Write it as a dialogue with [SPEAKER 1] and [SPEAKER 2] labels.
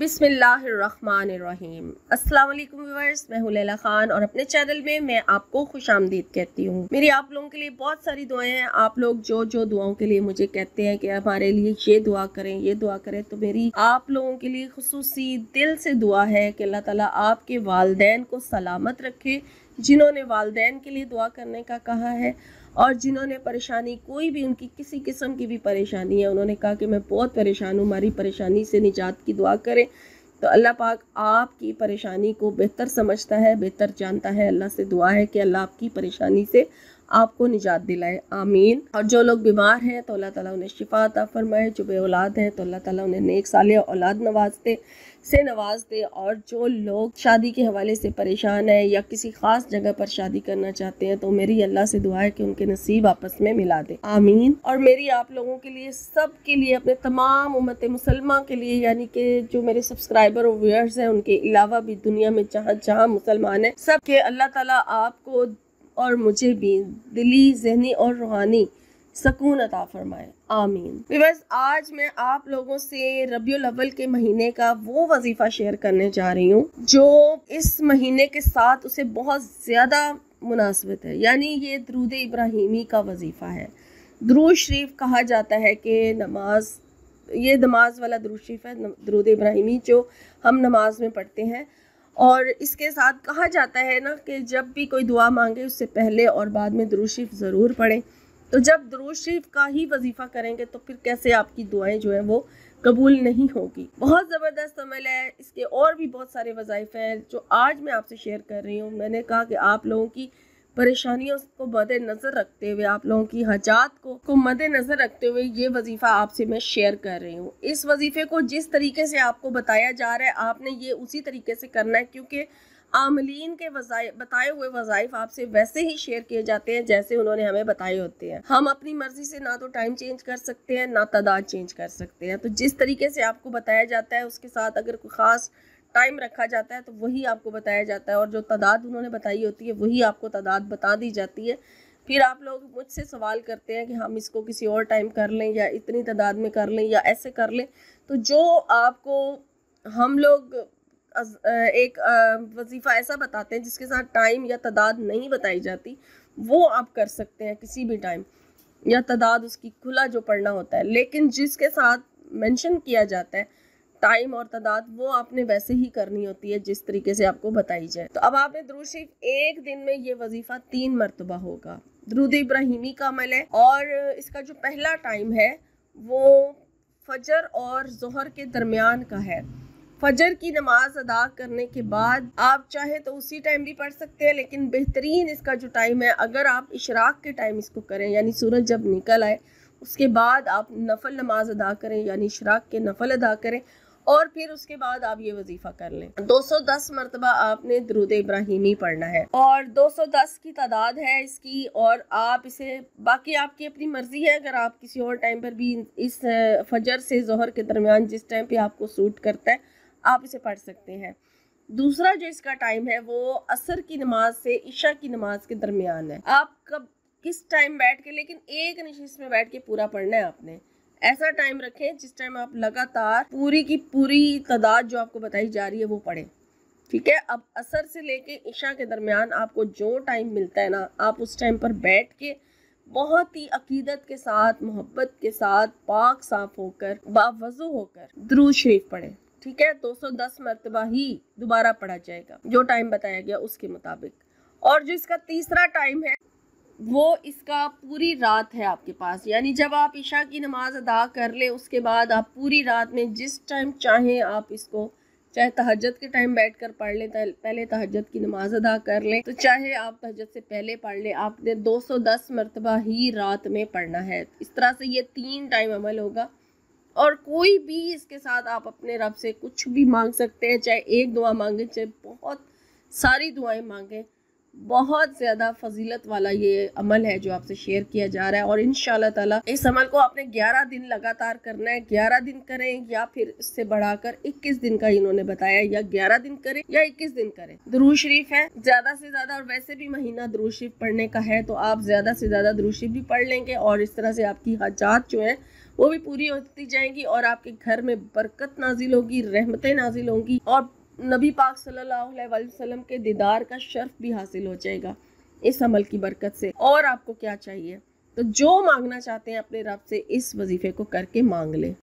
[SPEAKER 1] बिस्मिल्लाहिर्रहमानिर्रहीम। अस्सलाम वालेकुम व्यूअर्स, मैं हूं लैला खान और अपने चैनल में मैं आपको खुशामदीद कहती हूं। मेरी आप लोगों के लिए बहुत सारी दुआएं हैं। आप लोग जो जो दुआओं के लिए मुझे कहते हैं कि हमारे लिए ये दुआ करें ये दुआ करें, तो मेरी आप लोगों के लिए खुसूसी दिल से दुआ है कि अल्लाह ताला आपके वालिदैन को सलामत रखे, जिन्होंने वालिदैन के लिए दुआ करने का कहा है और जिन्होंने परेशानी कोई भी उनकी किसी किस्म की भी परेशानी है, उन्होंने कहा कि मैं बहुत परेशान हूँ, हमारी परेशानी से निजात की दुआ करें। तो अल्लाह पाक आपकी परेशानी को बेहतर समझता है, बेहतर जानता है। अल्लाह से दुआ है कि अल्लाह आपकी परेशानी से आपको निजात दिलाए, आमीन। और जो लोग बीमार हैं तो अल्लाह ताला उन्हें शिफा अता फरमाए, जो बे औलाद हैं तो अल्लाह ताला उन्हें नेक सालिह औलाद नवाज दे। और जो लोग शादी के हवाले से परेशान है या किसी खास जगह पर शादी करना चाहते हैं, तो मेरी अल्लाह से दुआ है कि उनके नसीब आपस में मिला दे, आमीन। और मेरी आप लोगों के लिए, सब के लिए, अपने तमाम उम्मत मुसलमा के लिए, यानी कि जो मेरे सब्सक्राइबर और व्यूअर्स हैं उनके अलावा भी दुनिया में जहाँ जहाँ मुसलमान हैं, सब के अल्लाह ताला आपको और मुझे भी दिली, ज़हनी और रूहानी सकून अता फरमाए, आमीन। बस आज मैं आप लोगों से रबीउल अव्वल के महीने का वो वजीफ़ा शेयर करने जा रही हूँ जो इस महीने के साथ उसे बहुत ज़्यादा मुनासिबत है, यानी ये दरूद इब्राहिमी का वजीफ़ा है। दरूद शरीफ कहा जाता है कि ये नमाज वाला दरूद शरीफ है, दरूद इब्राहिमी, जो हम नमाज में पढ़ते हैं। और इसके साथ कहा जाता है ना कि जब भी कोई दुआ मांगे उससे पहले और बाद में दरूद शरीफ ज़रूर पढ़ें। तो जब दरूद शरीफ का ही वजीफ़ा करेंगे तो फिर कैसे आपकी दुआएं जो हैं वो कबूल नहीं होगी। बहुत ज़बरदस्त अमल है। इसके और भी बहुत सारे वज़ाइफ हैं जो आज मैं आपसे शेयर कर रही हूँ। मैंने कहा कि आप लोगों की परेशानियों को मद्देनज़र रखते हुए, आप लोगों की हाजात को मद्देनज़र रखते हुए ये वजीफ़ा आपसे मैं शेयर कर रही हूँ। इस वजीफ़े को जिस तरीके से आपको बताया जा रहा है, आपने ये उसी तरीके से करना है, क्योंकि आमलीन के बताए हुए वज़ाइफ आपसे वैसे ही शेयर किए जाते हैं जैसे उन्होंने हमें बताए होते हैं। हम अपनी मर्जी से ना तो टाइम चेंज कर सकते हैं, ना तादाद चेंज कर सकते हैं। तो जिस तरीके से आपको बताया जाता है उसके साथ अगर कोई ख़ास टाइम रखा जाता है तो वही आपको बताया जाता है, और जो तादाद उन्होंने बताई होती है वही आपको तादाद बता दी जाती है। फिर आप लोग मुझसे सवाल करते हैं कि हम इसको किसी और टाइम कर लें या इतनी तादाद में कर लें या ऐसे कर लें। तो जो आपको हम लोग एक वजीफ़ा ऐसा बताते हैं जिसके साथ टाइम या तादाद नहीं बताई जाती, वो आप कर सकते हैं किसी भी टाइम, या तादाद उसकी खुला जो पढ़ना होता है। लेकिन जिसके साथ मेंशन किया जाता है टाइम और तादाद, वो आपने वैसे ही करनी होती है जिस तरीके से आपको बताई जाए। तो अब आपने दरूद शरीफ एक दिन में ये वजीफ़ा 3 मरतबा होगा। दरूद इब्राहिमी का अमल है और इसका जो पहला टाइम है वो फजर और ज़ोहर के दरमियान का है। फजर की नमाज अदा करने के बाद आप चाहे तो उसी टाइम भी पढ़ सकते हैं, लेकिन बेहतरीन इसका जो टाइम है, अगर आप इशराक के टाइम इसको करें, यानी सूरज जब निकल आए उसके बाद आप नफल नमाज अदा करें, यानी इशराक के नफल अदा करें, और फिर उसके बाद आप ये वजीफ़ा कर लें। 210 मरतबा आपने दरूद इब्राहिमी पढ़ना है और 210 की तादाद है इसकी। और आप इसे, बाकी आपकी अपनी मर्जी है, अगर आप किसी और टाइम पर भी इस फजर से ज़ोहर के दरमियान जिस टाइम पे आपको सूट करता है आप इसे पढ़ सकते हैं। दूसरा जो इसका टाइम है वो असर की नमाज से इशा की नमाज के दरमियान है। आप कब किस टाइम बैठ के, लेकिन एक नशिस्त में बैठ के पूरा पढ़ना है। आपने ऐसा टाइम रखें जिस टाइम आप लगातार पूरी की पूरी तादाद जो आपको बताई जा रही है वो पढ़ें, ठीक है। अब असर से लेके इशा के दरमियान आपको जो टाइम मिलता है ना, आप उस टाइम पर बैठ के बहुत ही अकीदत के साथ, मोहब्बत के साथ, पाक साफ होकर, बावज़ू होकर दरूद शरीफ पढ़ें, ठीक है। 210 मरतबा ही दोबारा पढ़ा जाएगा जो टाइम बताया गया उसके मुताबिक। और जो इसका तीसरा टाइम है वो इसका पूरी रात है आपके पास, यानी जब आप इशा की नमाज अदा कर ले उसके बाद आप पूरी रात में जिस टाइम चाहें आप इसको, चाहे तहज्जुद के टाइम बैठकर पढ़ लें, पहले तहज्जुद की नमाज अदा कर लें, तो चाहे आप तहज्जुद से पहले पढ़ लें, आपने 210 मरतबा ही रात में पढ़ना है। इस तरह से ये 3 टाइम अमल होगा। और कोई भी इसके साथ आप अपने रब से कुछ भी मांग सकते हैं, चाहे एक दुआ मांगे, चाहे बहुत सारी दुआएं मांगे। बहुत ज़्यादा फजीलत वाला ये अमल है जो आपसे शेयर किया जा रहा है। और इंशाअल्लाह ताला इस अमल को आपने 11 दिन लगातार करना है। 11 दिन करें या फिर इससे बढ़ाकर 21 दिन का इन्होंने बताया, या 11 दिन करें या 21 दिन करें। दरूद शरीफ है ज़्यादा से ज़्यादा, और वैसे भी महीना दरूद शरीफ पढ़ने का है तो आप ज़्यादा से ज़्यादा दरूद शरीफ भी पढ़ लेंगे और इस तरह से आपकी हाजात जो है वो भी पूरी होती जाएंगी और आपके घर में बरकत नाजिल होगी, रहमतें नाजिल होंगी और नबी पाक सल्लल्लाहु अलैहि वसल्लम के दीदार का शर्फ भी हासिल हो जाएगा इस अमल की बरकत से। और आपको क्या चाहिए? तो जो मांगना चाहते हैं अपने रब से इस वजीफे को करके मांग लें।